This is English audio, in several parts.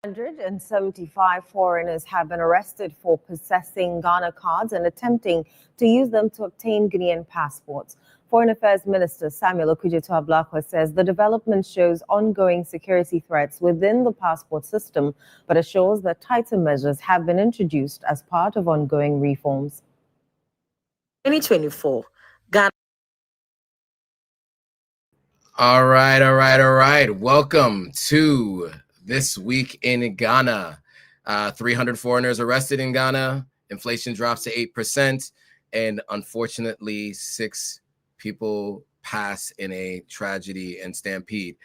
175 foreigners have been arrested for possessing Ghana cards and attempting to use them to obtain Guinean passports. Foreign Affairs Minister Samuel Okudzeto-Ablakwa says the development shows ongoing security threats within the passport system, but assures that tighter measures have been introduced as part of ongoing reforms. 2024, Ghana. All right. Welcome to This Week in Ghana. 300 foreigners arrested in Ghana. Inflation drops to 8%. And unfortunately, 6 people pass in a tragedy and stampede.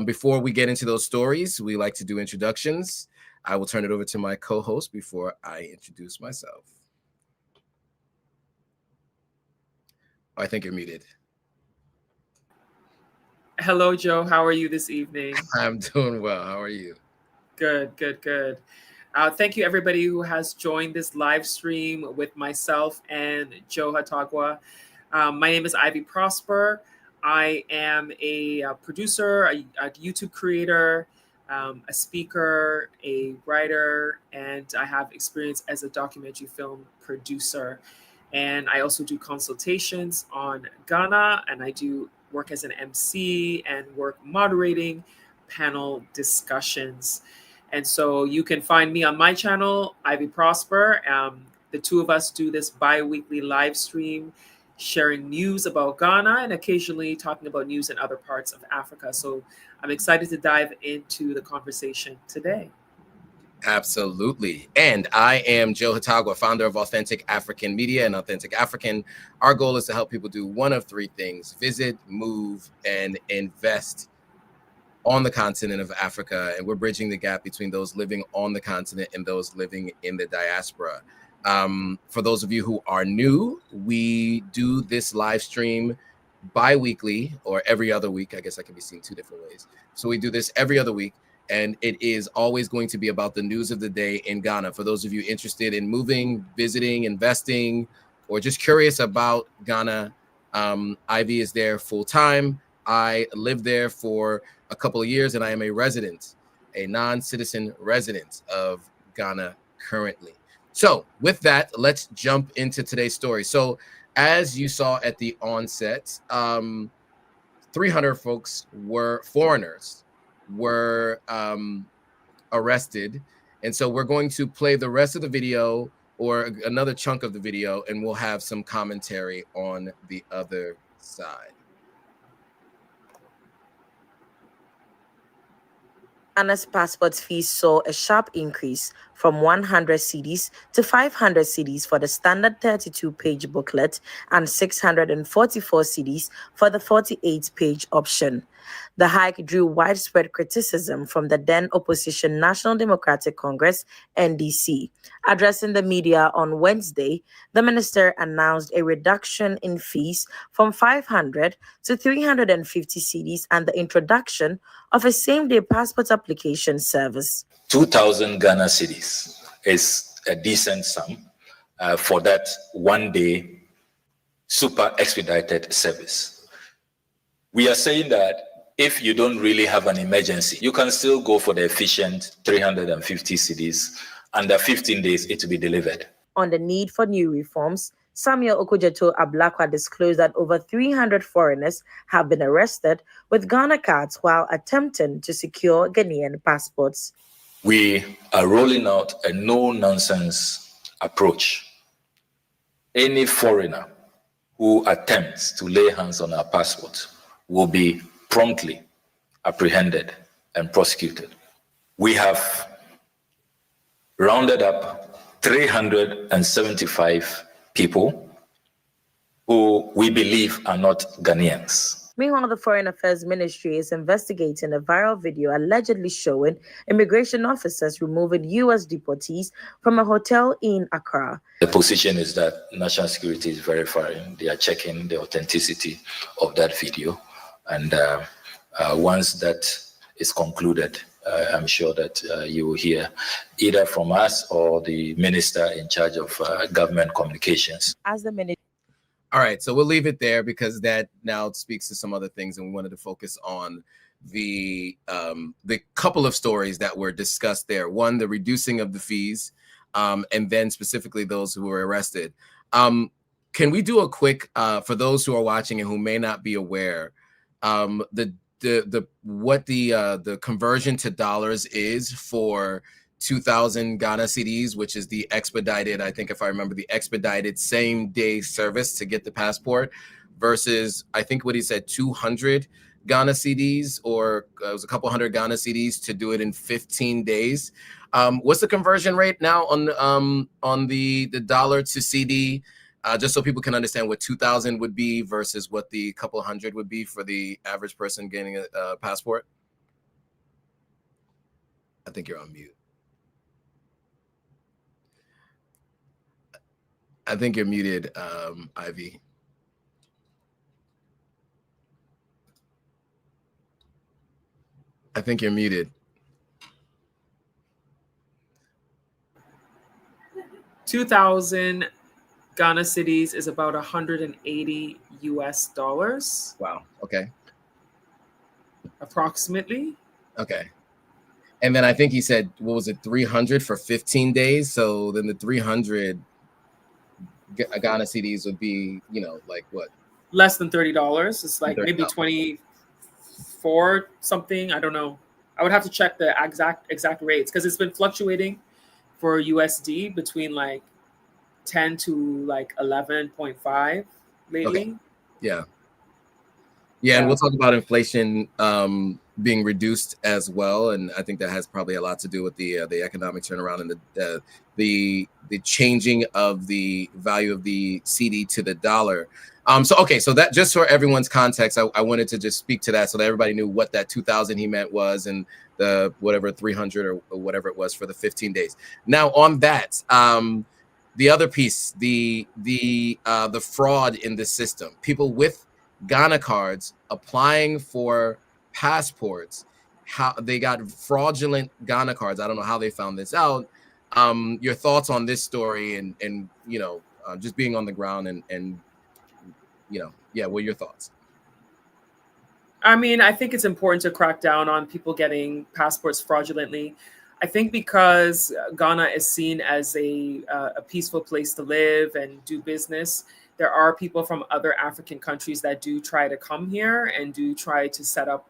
Before we get into those stories, we like to do introductions. I will turn it over to my co-host before I introduce myself. Oh, I think you're muted. Hello, Joe. How are you this evening? I'm doing well. How are you? Good. Thank you, everybody who has joined this live stream with myself and Joe Hotagua. My name is Ivy Prosper. I am a producer, a YouTube creator, a speaker, a writer, and I have experience as a documentary film producer. And I also do consultations on Ghana, and I do work as an MC and work moderating panel discussions. And so you can find me on my channel, Ivy Prosper. The two of us do this bi-weekly live stream, sharing news about Ghana and occasionally talking about news in other parts of Africa. So I'm excited to dive into the conversation today. Absolutely. And I am Joe Hotagua, founder of Authentic African Media and Authentic African. Our goal is to help people do one of 3 things: visit, move, and invest on the continent of Africa. And we're bridging the gap between those living on the continent and those living in the diaspora. For those of you who are new, we do this live stream bi-weekly or every other week. I guess that can be seen 2 different ways. So we do this every other week. And it is always going to be about the news of the day in Ghana. For those of you interested in moving, visiting, investing, or just curious about Ghana, Ivy is there full time. I lived there for a couple of years, and I am a resident, a non-citizen resident of Ghana currently. So with that, let's jump into today's story. So as you saw at the onset, 300 folks were foreigners were arrested, and so we're going to play the rest of the video or another chunk of the video, and we'll have some commentary on the other side. Ghana's passport fees saw a sharp increase from 100 cedis to 500 cedis for the standard 32-page booklet and 644 cedis for the 48-page option. The hike drew widespread criticism from the then opposition National Democratic Congress, NDC. Addressing the media on Wednesday, the minister announced a reduction in fees from 500 to 350 cedis and the introduction of a same-day passport application service. 2,000 Ghana cedis is a decent sum for that one-day super expedited service. We are saying that if you don't really have an emergency, you can still go for the efficient 350 cedis. Under 15 days, it will be delivered. On the need for new reforms, Samuel Okudzeto-Ablakwa disclosed that over 300 foreigners have been arrested with Ghana cards while attempting to secure Ghanaian passports. We are rolling out a no-nonsense approach. Any foreigner who attempts to lay hands on our passport will be promptly apprehended and prosecuted. We have rounded up 375 people who we believe are not Ghanaians. Meanwhile, the Foreign Affairs Ministry is investigating a viral video allegedly showing immigration officers removing U.S. deportees from a hotel in Accra. The position is that national security is verifying. They are checking the authenticity of that video. And once that is concluded, I'm sure that you will hear either from us or the minister in charge of government communications. As the minister. All right, so we'll leave it there because that now speaks to some other things, and we wanted to focus on the couple of stories that were discussed there. One, the reducing of the fees, and then specifically those who were arrested. Can we do a quick for those who are watching and who may not be aware, what the conversion to dollars is for 2,000 Ghana cedis, which is the expedited, I think if I remember, the expedited same day service to get the passport, versus I think what he said 200 Ghana cedis, or it was a couple hundred Ghana cedis to do it in 15 days. What's the conversion rate now on the dollar to CD? Just so people can understand what 2,000 would be versus what the couple hundred would be for the average person getting a passport. I think you're on mute. I think you're muted, Ivy. I think you're muted. 2,000 Ghana cedis is about $180 US. Wow. Okay. Approximately. Okay. And then I think he said, what was it, 300 for 15 days? So then the 300 Ghana cedis would be, you know, like what? Less than $30. It's like maybe 24 something. I don't know. I would have to check the exact rates because it's been fluctuating for USD between like 10 to like 11.5 lately. Okay. Yeah. And we'll talk about inflation being reduced as well, and I think that has probably a lot to do with the economic turnaround and the changing of the value of the CD to the dollar. So that just for everyone's context, I wanted to just speak to that so that everybody knew what that 2,000 he meant was, and the whatever 300 or whatever it was for the 15 days. Now on that, the other piece, the fraud in the system, people with Ghana cards applying for passports, how they got fraudulent Ghana cards. I don't know how they found this out. Your thoughts on this story and you know, just being on the ground and you know, what are your thoughts? I mean, I think it's important to crack down on people getting passports fraudulently. I think because Ghana is seen as a peaceful place to live and do business, there are people from other African countries that do try to come here and do try to set up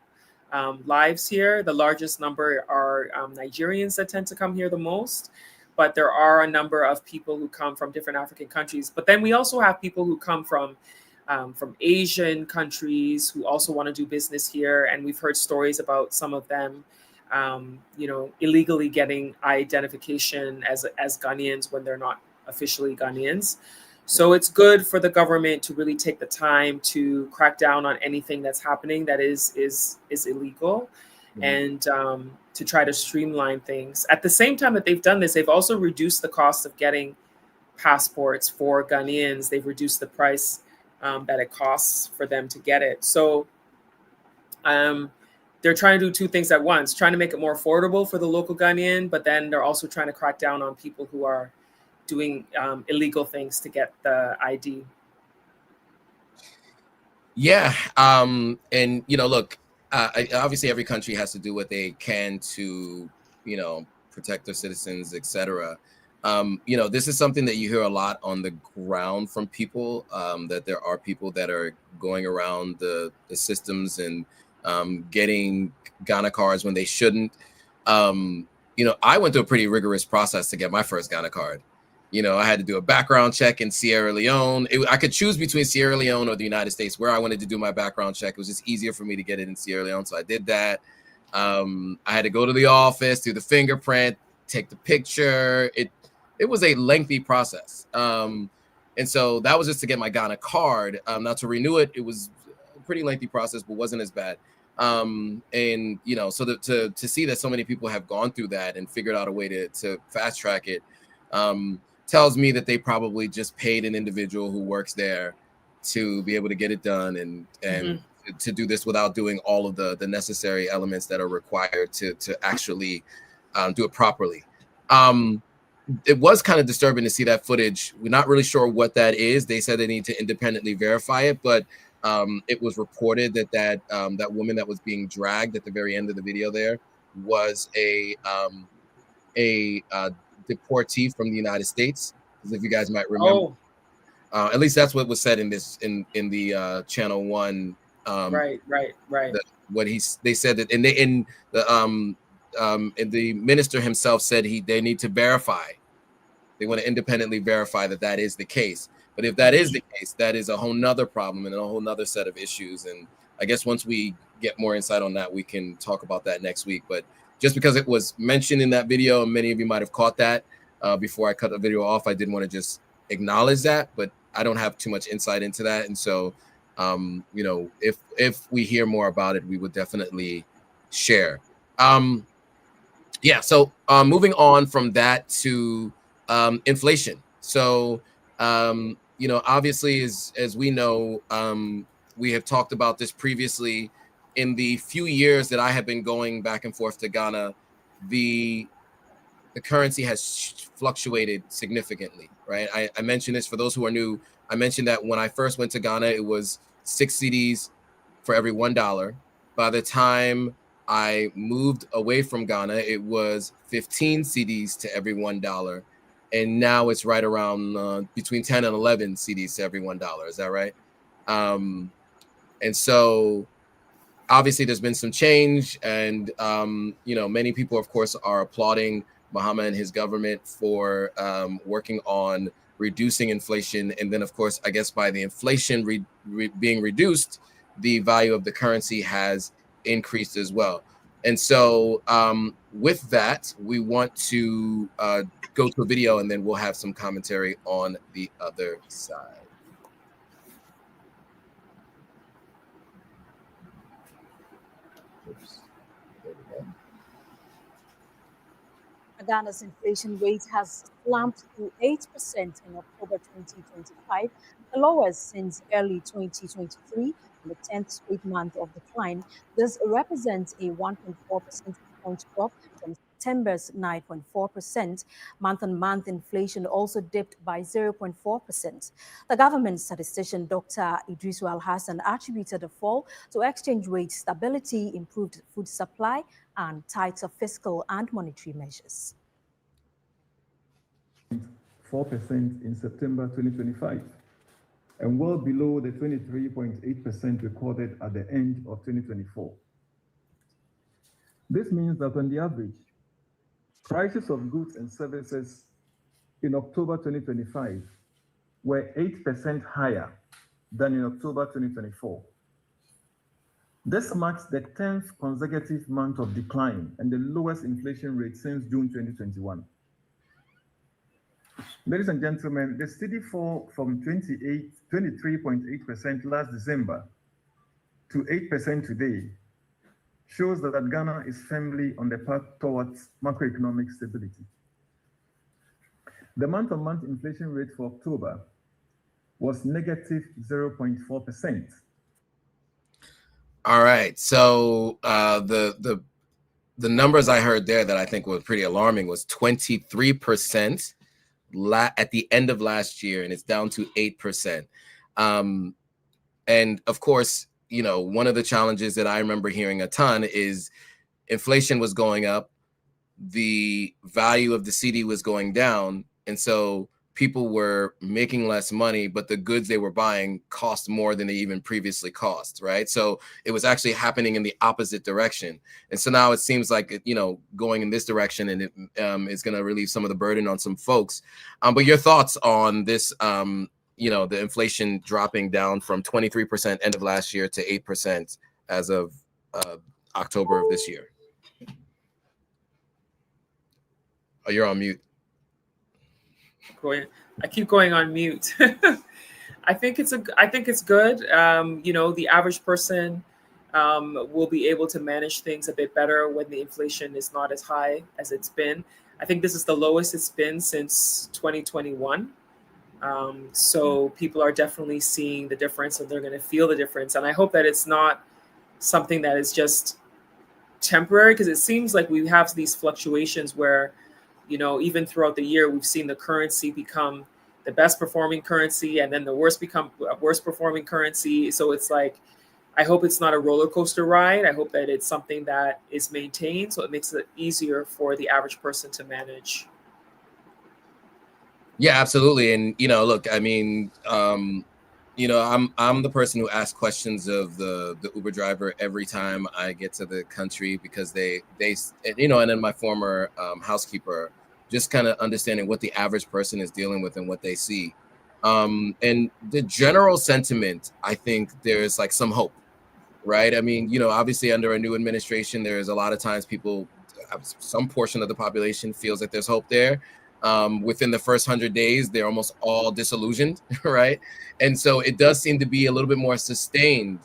lives here. The largest number are Nigerians that tend to come here the most, but there are a number of people who come from different African countries. But then we also have people who come from Asian countries who also want to do business here. And we've heard stories about some of them, you know, illegally getting identification as Ghanaians when they're not officially Ghanaians. So it's good for the government to really take the time to crack down on anything that's happening that is illegal, and to try to streamline things. At the same time that they've done this, they've also reduced the cost of getting passports for Ghanaians. They've reduced the price that it costs for them to get it. So they're trying to do two things at once, trying to make it more affordable for the local Ghanaian, but then they're also trying to crack down on people who are doing illegal things to get the ID. Yeah. And, you know, look, obviously every country has to do what they can to, you know, protect their citizens, etc. You know, this is something that you hear a lot on the ground from people, that there are people that are going around the systems and getting Ghana cards when they shouldn't. You know, I went through a pretty rigorous process to get my first Ghana card. You know, I had to do a background check in Sierra Leone. I could choose between Sierra Leone or the United States where I wanted to do my background check. It was just easier for me to get it in Sierra Leone, so I did that. I had to go to the office, do the fingerprint, take the picture. It was a lengthy process. And so that was just to get my Ghana card. Now to renew it, it was a pretty lengthy process, but wasn't as bad. And, you know, so to see that so many people have gone through that and figured out a way to fast track it, tells me that they probably just paid an individual who works there to be able to get it done and to do this without doing all of the necessary elements that are required to actually do it properly. It was kind of disturbing to see that footage. We're not really sure what that is. They said they need to independently verify it, but it was reported that that woman that was being dragged at the very end of the video there was a deportee from the United States, as if you guys might remember. At least that's what was said in the Channel One. Right. They said that, and the minister himself said they need to verify. They want to independently verify that is the case. But if that is the case, that is a whole nother problem and a whole nother set of issues. And I guess once we get more insight on that, we can talk about that next week. But just because it was mentioned in that video, and many of you might have caught that before I cut the video off, I did want to just acknowledge that. But I don't have too much insight into that. And so, if we hear more about it, we would definitely share. So moving on from that to inflation. So, obviously, as we know, we have talked about this previously. In the few years that I have been going back and forth to Ghana, the currency has fluctuated significantly, right? I mentioned this for those who are new. I mentioned that when I first went to Ghana, it was 6 cedis for every $1. By the time I moved away from Ghana, it was 15 cedis to every $1. And now it's right around between 10 and 11 cedis to every $1. Is that right? And so obviously there's been some change, and many people, of course, are applauding Mahama and his government for working on reducing inflation. And then, of course, I guess by the inflation being reduced, the value of the currency has increased as well. And so with that, we want to go to a video, and then we'll have some commentary on the other side. Oops. There we go. Ghana's inflation rate has slumped to 8% in October 2025, the lowest since early 2023, and the 10th straight month of decline. This represents a 1.4 percentage point drop from September's 9.4%. Month-on-month inflation also dipped by 0.4%. The government statistician Dr. Idrisu Al-Hassan attributed the fall to exchange rate stability, improved food supply, and tighter fiscal and monetary measures. 4% in September 2025, and well below the 23.8% recorded at the end of 2024. This means that on the average, prices of goods and services in October 2025 were 8% higher than in October 2024. This marks the 10th consecutive month of decline and the lowest inflation rate since June 2021. Ladies and gentlemen, the steady fall from 23.8% last December to 8% today shows that Ghana is firmly on the path towards macroeconomic stability. The month-on-month inflation rate for October was negative 0.4%. All right. So the numbers I heard there that I think were pretty alarming was 23% at the end of last year, and it's down to 8%. And of course, one of the challenges that I remember hearing a ton is inflation was going up, the value of the cedi was going down, and so people were making less money, but the goods they were buying cost more than they even previously cost, right? So it was actually happening in the opposite direction. And so now it seems like, going in this direction, and it is going to relieve some of the burden on some folks. But your thoughts on this, the inflation dropping down from 23% end of last year to 8% as of October of this year? Oh, you're on mute. I keep going on mute. I think it's good. The average person will be able to manage things a bit better when the inflation is not as high as it's been. I think this is the lowest it's been since 2021. So people are definitely seeing the difference, and they're going to feel the difference. And I hope that it's not something that is just temporary, because it seems like we have these fluctuations where, even throughout the year, we've seen the currency become the best performing currency, and then the worst become a worst performing currency. So it's like, I hope it's not a roller coaster ride. I hope that it's something that is maintained, so it makes it easier for the average person to manage. Yeah, absolutely. And look, I mean, I'm the person who asks questions of the Uber driver every time I get to the country, because they and then my former housekeeper, just kind of understanding what the average person is dealing with and what they see. And the general sentiment, I think there's like some hope, right? I mean, obviously under a new administration, there's a lot of times some portion of the population feels that there's hope there. Within the first 100 days, they're almost all disillusioned, right? And so it does seem to be a little bit more sustained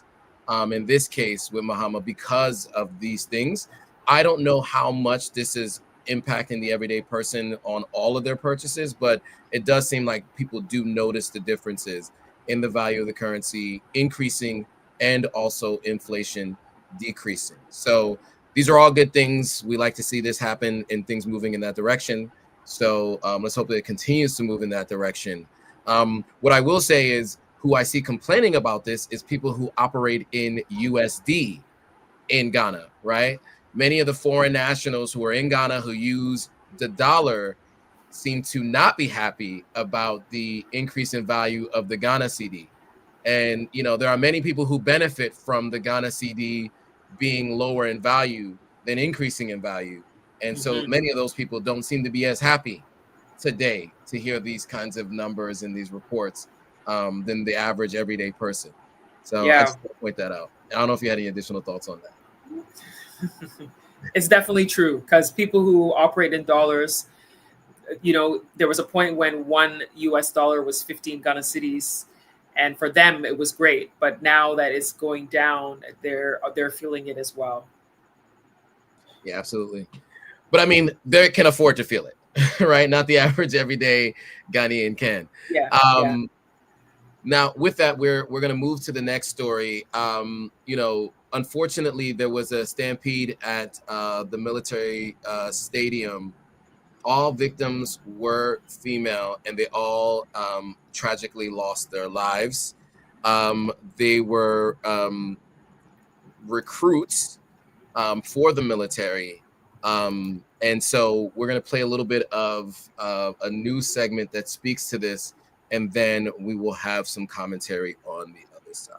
in this case with Mahama because of these things. I don't know how much this is impacting the everyday person on all of their purchases, but it does seem like people do notice the differences in the value of the currency increasing and also inflation decreasing. So these are all good things. We like to see this happen and things moving in that direction. So let's hope that it continues to move in that direction. What I will say is, who I see complaining about this is people who operate in USD in Ghana, right? Many of the foreign nationals who are in Ghana who use the dollar seem to not be happy about the increase in value of the Ghana CD. And, there are many people who benefit from the Ghana CD being lower in value than increasing in value. And so many of those people don't seem to be as happy today to hear these kinds of numbers and these reports than the average everyday person. So I just want to point that out. I don't know if you had any additional thoughts on that. It's definitely true, because people who operate in dollars, there was a point when $1 US was 15 Ghana cedis, and for them it was great. But now that it's going down, they're feeling it as well. Yeah, absolutely. But I mean, they can afford to feel it, right? Not the average everyday Ghanaian can. Yeah. Now, with that, we're going to move to the next story. Unfortunately, there was a stampede at the military stadium. All victims were female, and they all tragically lost their lives. They were recruits for the military. And so we're going to play a little bit of a news segment that speaks to this, and then we will have some commentary on the other side.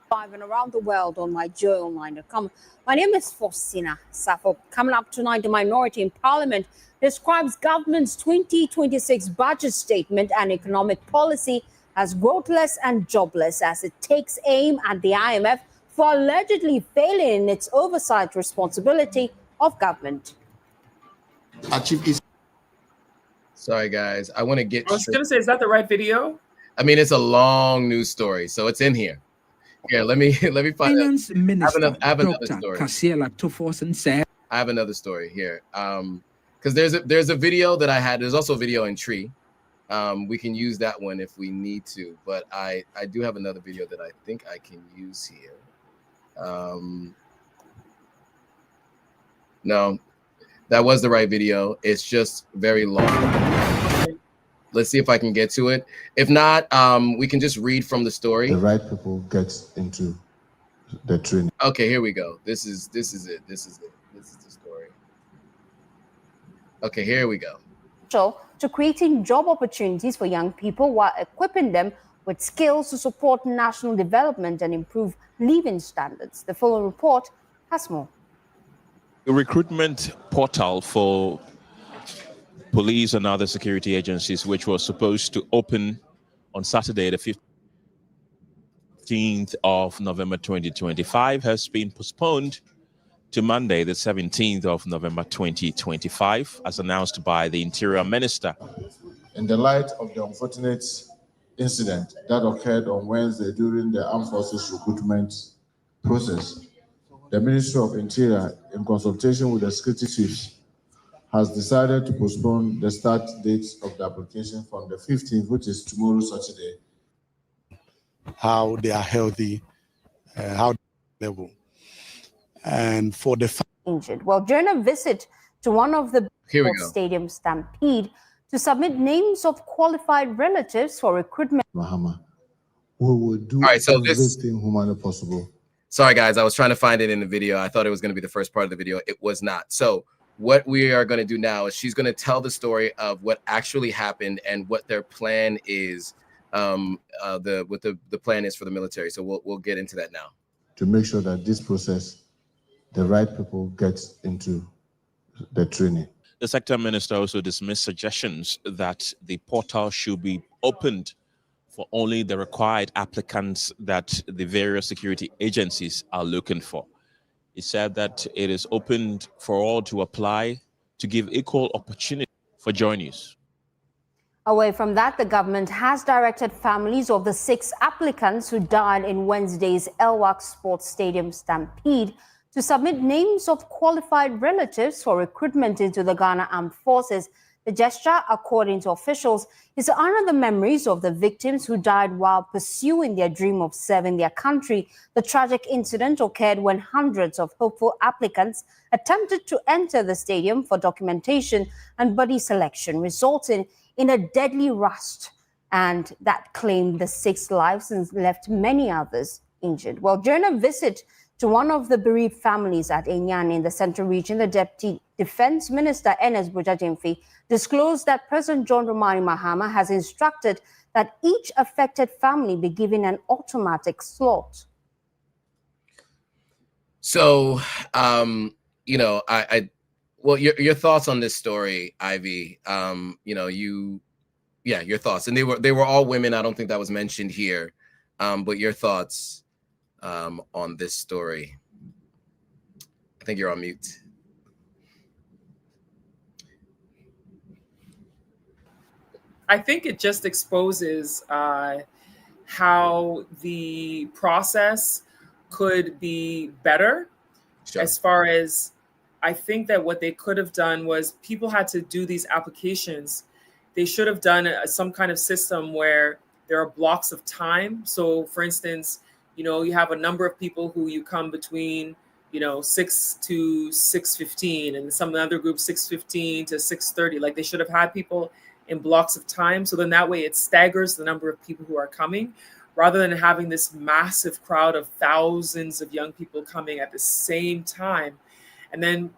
Live and around the world on myjoyonline.com. My name is Faustina Safo. Coming up tonight, the minority in Parliament describes government's 2026 budget statement and economic policy as growthless and jobless, as it takes aim at the IMF for allegedly failing in its oversight responsibility of government. Sorry, guys. I want to get. I was going to say, is that the right video? I mean, it's a long news story, so it's in here. Here, let me find Finance Minister I have another Dr. story. Kasiela Tuforsen said. I have another story here. Because there's a video that I had. There's also a video in Tree. We can use that one if we need to, but I do have another video that I think I can use here. No, that was the right video. It's just very long. Let's see if I can get to it. If not, we can just read from the story. The right people get into the training. Okay, here we go. This is it. This is the story. Okay, here we go. To creating job opportunities for young people while equipping them with skills to support national development and improve living standards. The following report has more. The recruitment portal for police and other security agencies, which was supposed to open on Saturday, the 15th of November 2025, has been postponed to Monday, the 17th of November 2025, as announced by the Interior Minister. In the light of the unfortunate incident that occurred on Wednesday during the Armed Forces recruitment process, the Ministry of Interior, in consultation with the security chiefs, has decided to postpone the start date of the application from the 15th, which is tomorrow, Saturday. How they are healthy, how level. And for the injured. Well, during a visit to one of the Here we go. stadium stampede to submit names of qualified relatives for recruitment. Mahama, we will do All right, so everything humanly possible. Sorry, guys, I was trying to find it in the video. I thought it was going to be the first part of the video. It was not. So what we are going to do now is she's going to tell the story of what actually happened and what their plan is, the plan is for the military. So we'll get into that now. To make sure that this process, the right people get into the training. The sector minister also dismissed suggestions that the portal should be opened for only the required applicants that the various security agencies are looking for. He said that it is opened for all to apply to give equal opportunity for joinees. Away from that, the government has directed families of the 6 applicants who died in Wednesday's Elwak Sports Stadium stampede to submit names of qualified relatives for recruitment into the Ghana Armed Forces. The gesture, according to officials, is to honor the memories of the victims who died while pursuing their dream of serving their country. The tragic incident occurred when hundreds of hopeful applicants attempted to enter the stadium for documentation and body selection, resulting in a deadly rush, and that claimed the 6 lives and left many others injured. Well, during a visit to one of the bereaved families at Enyan in the Central Region, the Deputy Defense Minister, Ernest Bojajemfi, disclosed that President John Dramani Mahama has instructed that each affected family be given an automatic slot. So, well, your thoughts on this story, Ivy, your thoughts. And they were all women. I don't think that was mentioned here. But your thoughts on this story. I think you're on mute. I think it just exposes how the process could be better. Sure. As far as, I think that what they could have done was people had to do these applications. They should have done some kind of system where there are blocks of time. So for instance, you have a number of people who you come between, 6 to 6:15, and some other group 6:15 to 6:30. Like they should have had people in blocks of time. So then that way it staggers the number of people who are coming, rather than having this massive crowd of thousands of young people coming at the same time. And then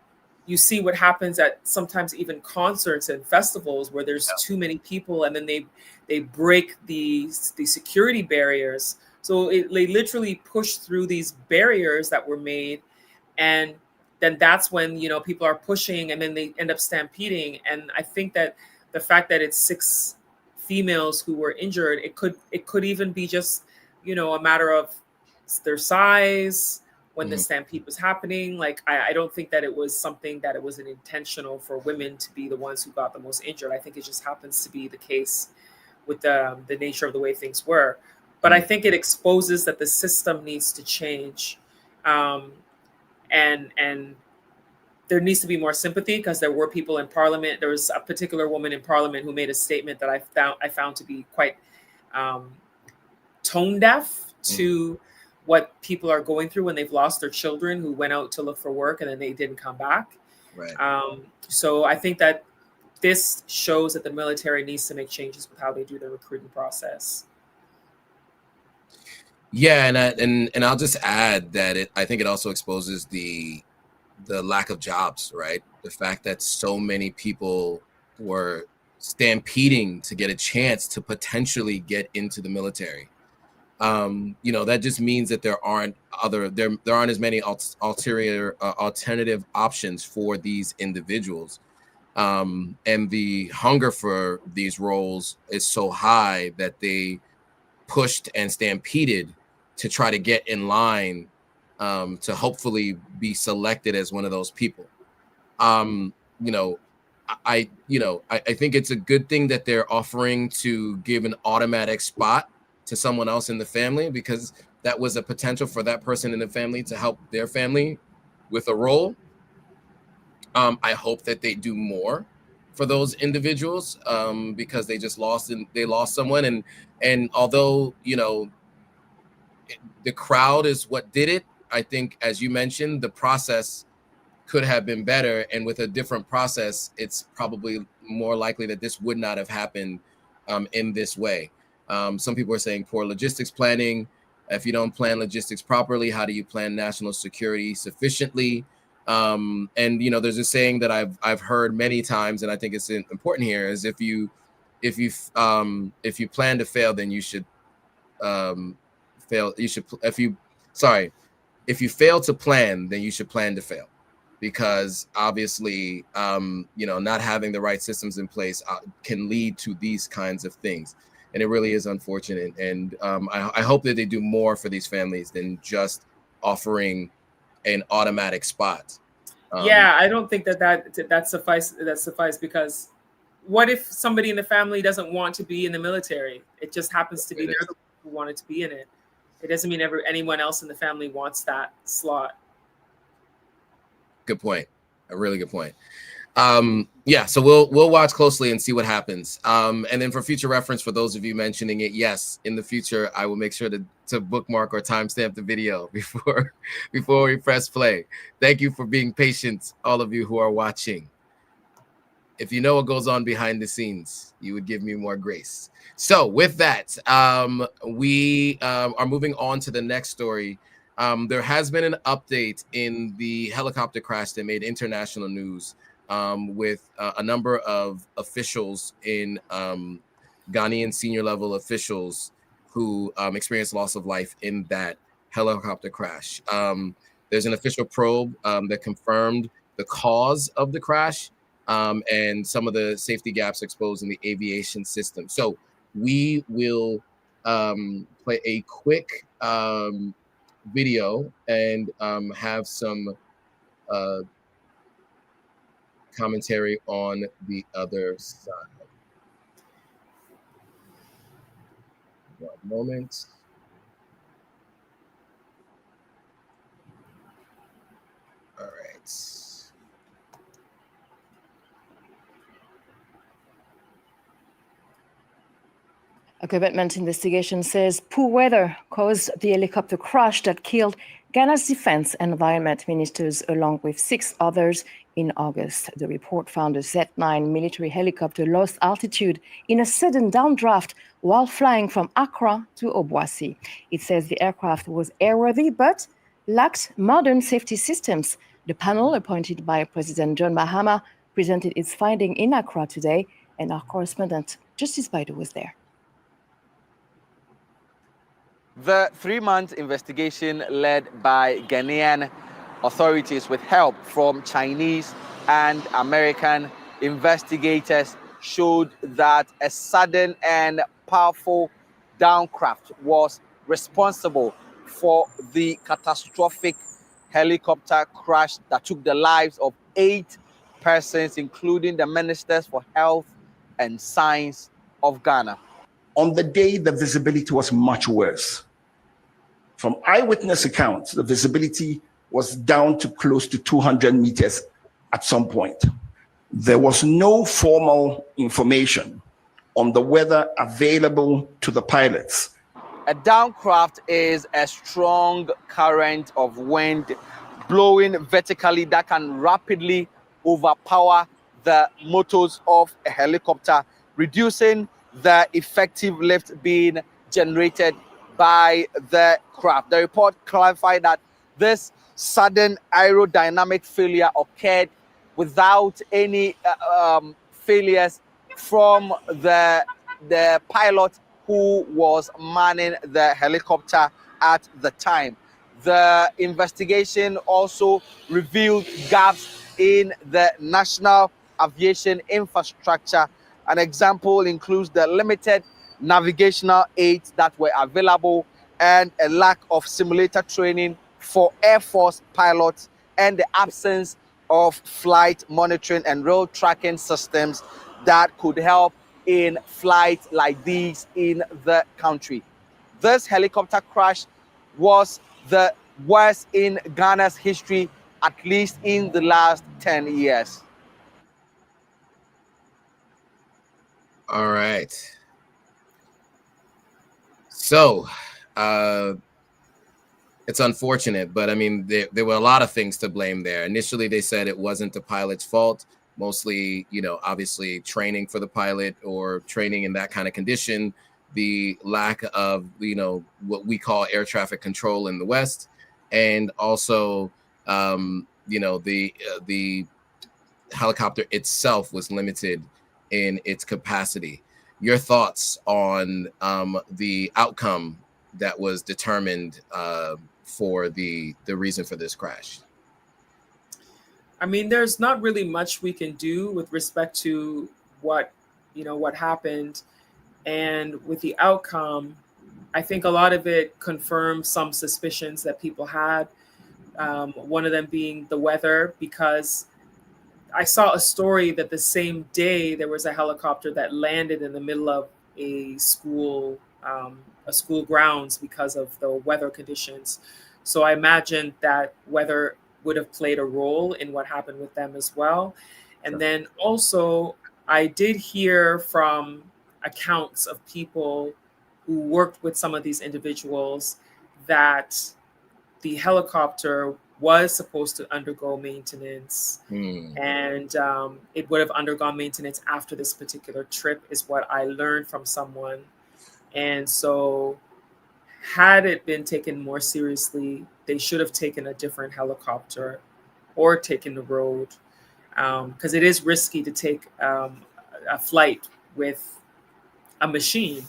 you see what happens at sometimes even concerts and festivals where there's too many people, and then they break the security barriers. So they literally push through these barriers that were made, and then that's when people are pushing, and then they end up stampeding. And I think that the fact that it's 6 females who were injured, it could even be just a matter of their size when the stampede was happening. Like I don't think that it was something that it was an intentional for women to be the ones who got the most injured. I think it just happens to be the case with the nature of the way things were. But I think it exposes that the system needs to change, and there needs to be more sympathy, because there were people in Parliament. There was a particular woman in Parliament who made a statement that I found to be quite tone deaf to what people are going through when they've lost their children who went out to look for work and then they didn't come back. Right. So I think that this shows that the military needs to make changes with how they do their recruiting process. Yeah, and I'll just add that I think it also exposes the lack of jobs, right? The fact that so many people were stampeding to get a chance to potentially get into the military. That just means that there aren't as many alternative options for these individuals. And the hunger for these roles is so high that they pushed and stampeded to try to get in line to hopefully be selected as one of those people. I think it's a good thing that they're offering to give an automatic spot to someone else in the family, because that was a potential for that person in the family to help their family with a role. I hope that they do more for those individuals, because they just lost someone. And although, the crowd is what did it, I think, as you mentioned, the process could have been better. And with a different process, it's probably more likely that this would not have happened in this way. Some people are saying poor logistics planning. If you don't plan logistics properly, how do you plan national security sufficiently? And there's a saying that I've heard many times, and I think it's important here, is if you plan to fail, then you should fail. If you fail to plan, then you should plan to fail, because obviously, not having the right systems in place can lead to these kinds of things. And it really is unfortunate. And I hope that they do more for these families than just offering an automatic spot. Yeah, I don't think that suffice, because what if somebody in the family doesn't want to be in the military? It just happens to be they're the ones who wanted to be in it. It doesn't mean anyone else in the family wants that slot. Good point. A really good point. So we'll watch closely and see what happens. And then for future reference, for those of you mentioning it, yes, in the future, I will make sure to bookmark or timestamp the video before we press play. Thank you for being patient, all of you who are watching. If you know what goes on behind the scenes, you would give me more grace. So with that, we are moving on to the next story. There has been an update in the helicopter crash that made international news, with a number of officials in Ghanaian senior level officials who experienced loss of life in that helicopter crash. There's an official probe that confirmed the cause of the crash and some of the safety gaps exposed in the aviation system. So we will play a quick video and have some commentary on the other side. One moment. All right. A government investigation says poor weather caused the helicopter crash that killed Ghana's defense and environment ministers along with 6 others in August. The report found a Z-9 military helicopter lost altitude in a sudden downdraft while flying from Accra to Obuasi. It says the aircraft was airworthy but lacked modern safety systems. The panel, appointed by President John Mahama, presented its finding in Accra today, and our correspondent Justice Baidu was there. The 3-month investigation led by Ghanaian authorities with help from Chinese and American investigators showed that a sudden and powerful downdraft was responsible for the catastrophic helicopter crash that took the lives of 8 persons, including the Ministers for Health and Science of Ghana. On the day, the visibility was much worse. From eyewitness accounts, the visibility was down to close to 200 meters at some point. There was no formal information on the weather available to the pilots. A downdraft is a strong current of wind blowing vertically that can rapidly overpower the motors of a helicopter, reducing the effective lift being generated by the craft. The report clarified that this sudden aerodynamic failure occurred without any failures from the pilot who was manning the helicopter at the time. The investigation also revealed gaps in the national aviation infrastructure. An example includes the limited navigational aids that were available and a lack of simulator training for Air Force pilots and the absence of flight monitoring and road tracking systems that could help in flights like these in the country. This helicopter crash was the worst in Ghana's history, at least in the last 10 years. All right. So, It's unfortunate, but I mean, there were a lot of things to blame there. Initially, they said it wasn't the pilot's fault. Mostly, obviously training for the pilot or training in that kind of condition, the lack of, what we call air traffic control in the West, and also, the helicopter itself was limited in its capacity. Your thoughts on the outcome that was determined for the reason for this crash? I mean, there's not really much we can do with respect to what happened, and with the outcome. I think a lot of it confirms some suspicions that people had. One of them being the weather, because I saw a story that the same day there was a helicopter that landed in the middle of a school grounds because of the weather conditions. So I imagine that weather would have played a role in what happened with them as well. And then also, I did hear from accounts of people who worked with some of these individuals that the helicopter was supposed to undergo maintenance, and it would have undergone maintenance after this particular trip, is what I learned from someone. And so, had it been taken more seriously, they should have taken a different helicopter or taken the road, because it is risky to take a flight with a machine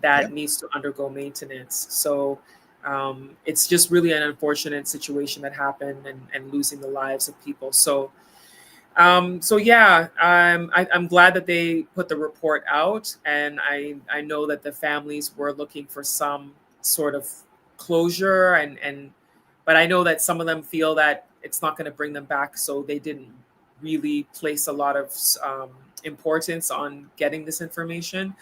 that needs to undergo maintenance. So it's just really an unfortunate situation that happened, and losing the lives of people. So yeah, I'm glad that they put the report out, and I know that the families were looking for some sort of closure, but I know that some of them feel that it's not going to bring them back, so they didn't really place a lot of importance on getting this information.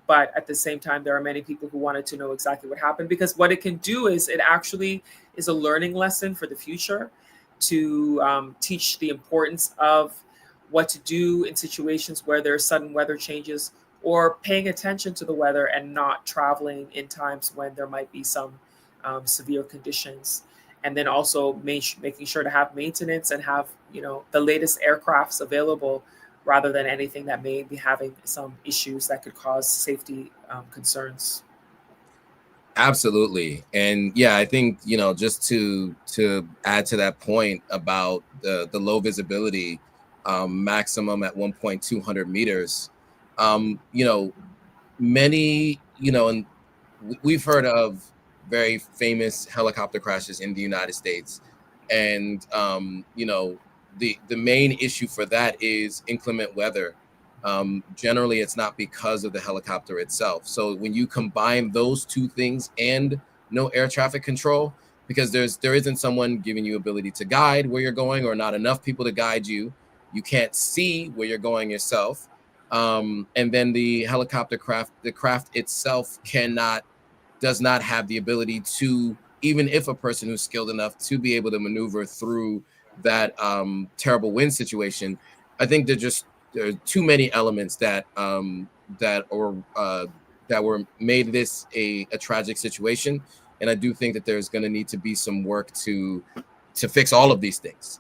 But at the same time, there are many people who wanted to know exactly what happened, because what it can do is it actually is a learning lesson for the future, to teach the importance of what to do in situations where there are sudden weather changes, or paying attention to the weather and not traveling in times when there might be some severe conditions. And then also making sure to have maintenance and have the latest aircrafts available, rather than anything that may be having some issues that could cause safety concerns. Absolutely. And yeah, I think, just to add to that point about the low visibility, maximum at 1.200 meters, many, and we've heard of very famous helicopter crashes in the United States. And, the main issue for that is inclement weather. Generally, it's not because of the helicopter itself. So when you combine those two things and no air traffic control, because there isn't someone giving you ability to guide where you're going, or not enough people to guide you, you can't see where you're going yourself. And then the craft itself does not have the ability to, even if a person who's skilled enough to be able to maneuver through that terrible wind situation. I think there are too many elements that were made this a tragic situation, and I do think that there's going to need to be some work to fix all of these things.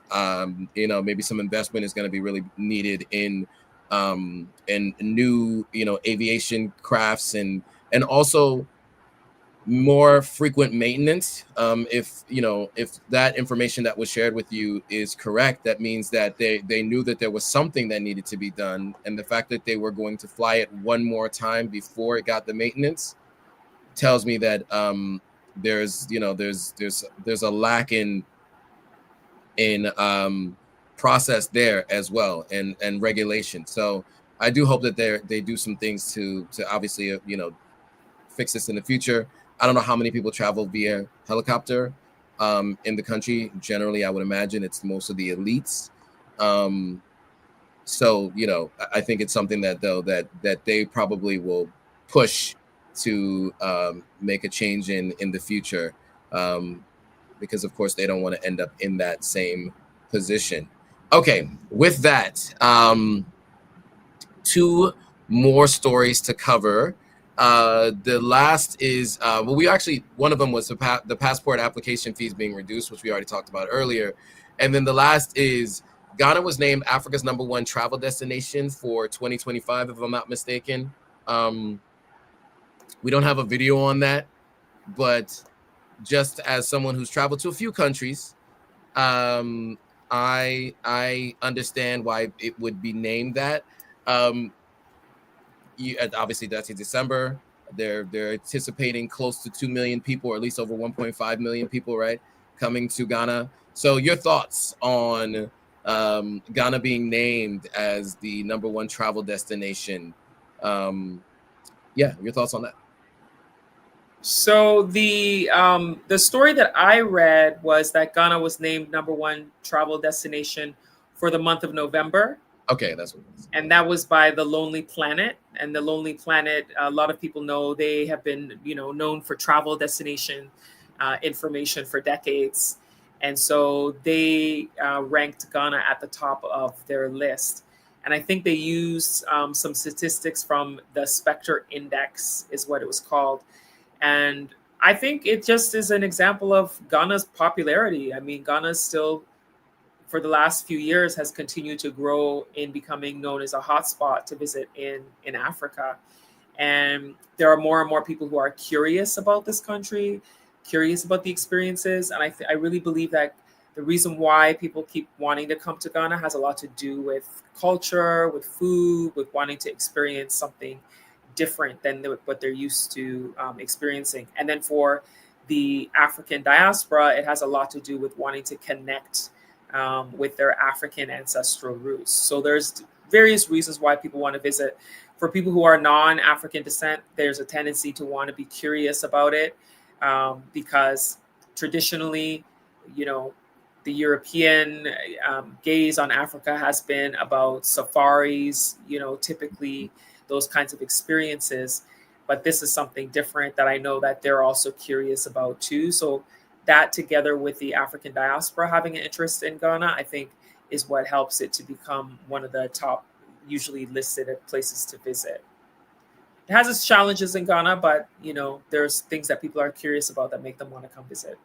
Maybe some investment is going to be really needed in new aviation crafts, and also more frequent maintenance. If that information that was shared with you is correct, that means that they knew that there was something that needed to be done, and the fact that they were going to fly it one more time before it got the maintenance tells me that there's a lack in process there as well, and regulation. So I do hope that they do some things to obviously fix this in the future. I don't know how many people travel via helicopter in the country. Generally, I would imagine it's most of the elites. So I think it's something that they probably will push to make a change in the future, because of course they don't want to end up in that same position. Okay, with that, two more stories to cover. The last is well, we actually, one of them was the passport application fees being reduced, which we already talked about earlier, and then the last is Ghana was named Africa's #1 travel destination for 2025, if I'm not mistaken. We don't have a video on that, but just as someone who's traveled to a few countries, I understand why it would be named that. Obviously that's in December. They're anticipating close to 2 million people, or at least over 1.5 million people, right, coming to Ghana. So your thoughts on Ghana being named as the #1 travel destination? Yeah, your thoughts on that? So the story that I read was that Ghana was named #1 travel destination for the month of November. Okay, that's what it is. And that was by the Lonely Planet. And the Lonely Planet, a lot of people know, they have been, known for travel destination information for decades. And so they ranked Ghana at the top of their list. And I think they used some statistics from the Spectre Index, is what it was called. And I think it just is an example of Ghana's popularity. I mean, Ghana still, for the last few years, has continued to grow in becoming known as a hotspot to visit in Africa. And there are more and more people who are curious about this country, curious about the experiences. And I really believe that the reason why people keep wanting to come to Ghana has a lot to do with culture, with food, with wanting to experience something different than what they're used to experiencing. And then for the African diaspora, it has a lot to do with wanting to connect with their African ancestral roots. So there's various reasons why people want to visit. For people who are non-African descent, there's a tendency to want to be curious about it because traditionally, the European gaze on Africa has been about safaris, typically those kinds of experiences. But this is something different that I know that they're also curious about too. So that, together with the African diaspora having an interest in Ghana, I think is what helps it to become one of the top usually listed places to visit. It has its challenges in Ghana, but there's things that people are curious about that make them want to come visit.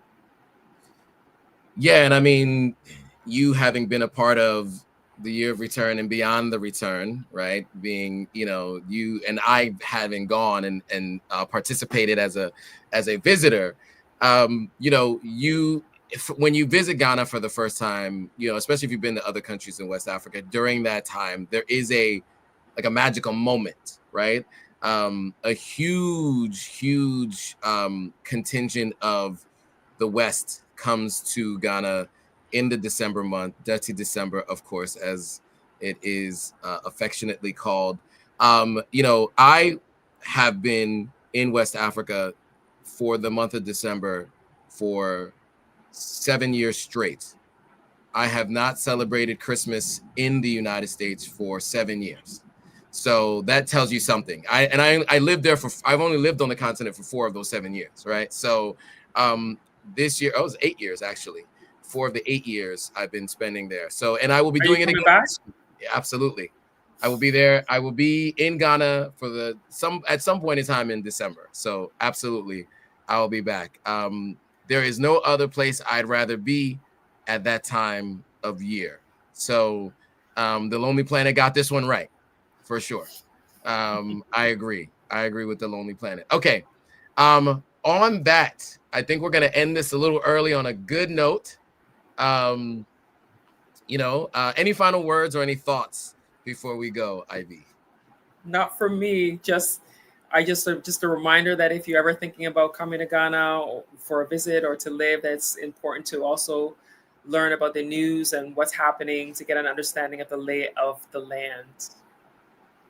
Yeah, and I mean, you having been a part of the Year of Return and Beyond the Return, right? Being, you and I having gone and participated as a visitor, when you visit Ghana for the first time, especially if you've been to other countries in West Africa, during that time, there is a magical moment, right? A huge contingent of the West comes to Ghana in the December month, Dirty December, of course, as it is affectionately called. I have been in West Africa for the month of December for 7 years straight. I have not celebrated Christmas in the United States for 7 years. So that tells you something. I lived there I've only lived on the continent for 4 of those 7 years, right? So this year, it was 8 years actually. 4 of the 8 years I've been spending there. So, and I will be doing it again. Back? Yeah, absolutely. I will be there. I will be in Ghana for at some point in time in December. So absolutely, I will be back. There is no other place I'd rather be at that time of year. So the Lonely Planet got this one right, for sure. I agree. I agree with the Lonely Planet. Okay. On that, I think we're going to end this a little early on a good note. Any final words or any thoughts before we go, Ivy? Not for me. Just a reminder that if you're ever thinking about coming to Ghana for a visit or to live, that's important to also learn about the news and what's happening to get an understanding of the lay of the land.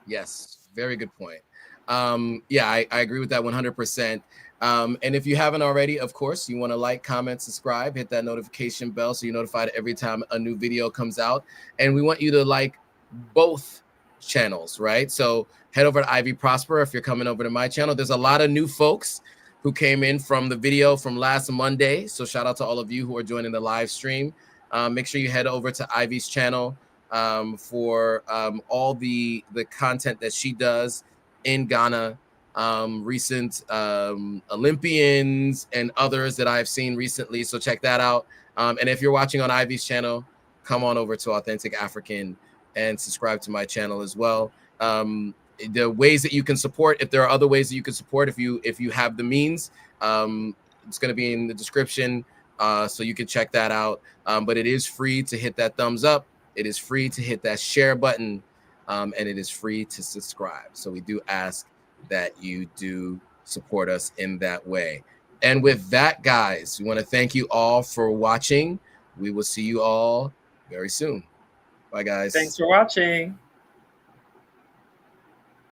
Yes, very good point. I agree with that 100%. And if you haven't already, of course, you want to like, comment, subscribe, hit that notification bell so you're notified every time a new video comes out. And we want you to like both channels, right? So head over to Ivy Prosper if you're coming over to my channel. There's a lot of new folks who came in from the video from last Monday. So shout out to all of you who are joining the live stream. Make sure you head over to Ivy's channel for all the content that she does in Ghana. recent Olympians and others that I've seen recently. So check that out. And if you're watching on Ivy's channel, come on over to Authentic African and subscribe to my channel as well. The ways that you can support, if there are other ways that you can support, if you have the means, it's going to be in the description, so you can check that out. But it is free to hit that thumbs up. It is free to hit that share button, and it is free to subscribe. So we do ask that you do support us in that way. And with that, guys, we want to thank you all for watching. We will see you all very soon. Bye, guys. Thanks for watching.